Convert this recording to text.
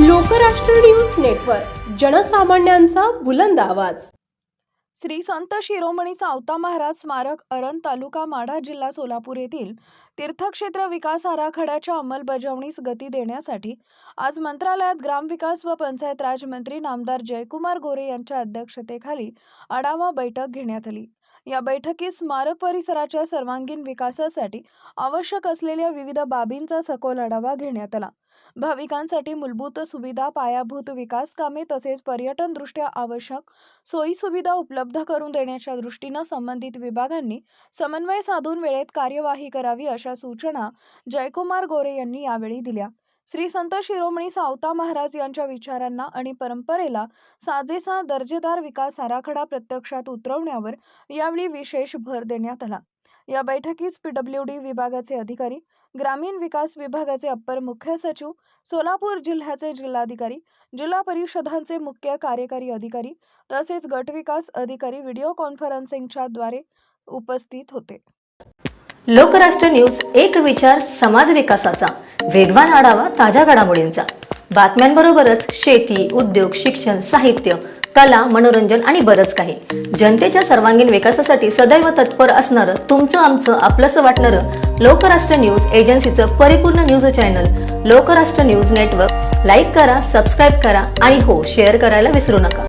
Lokrashtra news network, जनसामान्यांचा बुलंद आवाज. श्री संत शिरोमणी सावता महाराज स्मारक अरण तालुका माढा जिल्हा सोलापूर येथील तीर्थक्षेत्र विकास आराखड्याच्या अंमलबजावणीस गती देण्यासाठी आज मंत्रालयात ग्रामविकास व पंचायत राज मंत्री नामदार जयकुमार गोरे यांच्या अध्यक्षतेखाली आढावा बैठक घेण्यात आली. या बैठकीत स्मारक परिसराच्या सर्वांगीण विकासासाठी आवश्यक असलेल्या विविध बाबींचा सखोल आढावा घेण्यात आला. भाविकांसाठी मूलभूत सुविधा, पायाभूत विकास कामे तसेच पर्यटनदृष्ट्या आवश्यक सोयी सुविधा उपलब्ध करून देण्याच्या दृष्टीने संबंधित विभागांनी समन्वय साधून वेळेत कार्यवाही करावी अशा सूचना जयकुमार गोरे यांनी यावेळी दिल्या. श्री संत शिरोमणी सावता महाराज यांच्या विचारांना आणि परंपरेला साजेसा दर्जेदार विकास आराखडा प्रत्यक्षात उतरवण्यावर यावेळी विशेष भर देण्यात आला. या बैठकीस PWD विभागाचे अधिकारी, ग्रामीण विकास विभागाचे अप्पर मुख्य सचिव, सोलापूर जिल्ह्याचे जिल्हाधिकारी, जिल्हा परिषदांचे मुख्य कार्यकारी अधिकारी तसेच गट विकास अधिकारी व्हिडिओ कॉन्फरन्सिंगच्या द्वारे उपस्थित होते. लोकराष्ट्र न्यूज, एक विचार समाज विकासाचा, वेगवान आढावा ताज्या घडामोडींचा. बातम्यांबरोबरच शेती, उद्योग, शिक्षण, साहित्य, कला, मनोरंजन आणि बरंच काही. जनतेच्या सर्वांगीण विकासासाठी सदैव तत्पर असणारं, तुमचं आमचं आपलंसं वाटणारं लोकराष्ट्र न्यूज एजन्सीचं परिपूर्ण news channel Lokrashtra news network like करा, सबस्क्राईब करा आणि हो, शेअर करायला विसरू नका.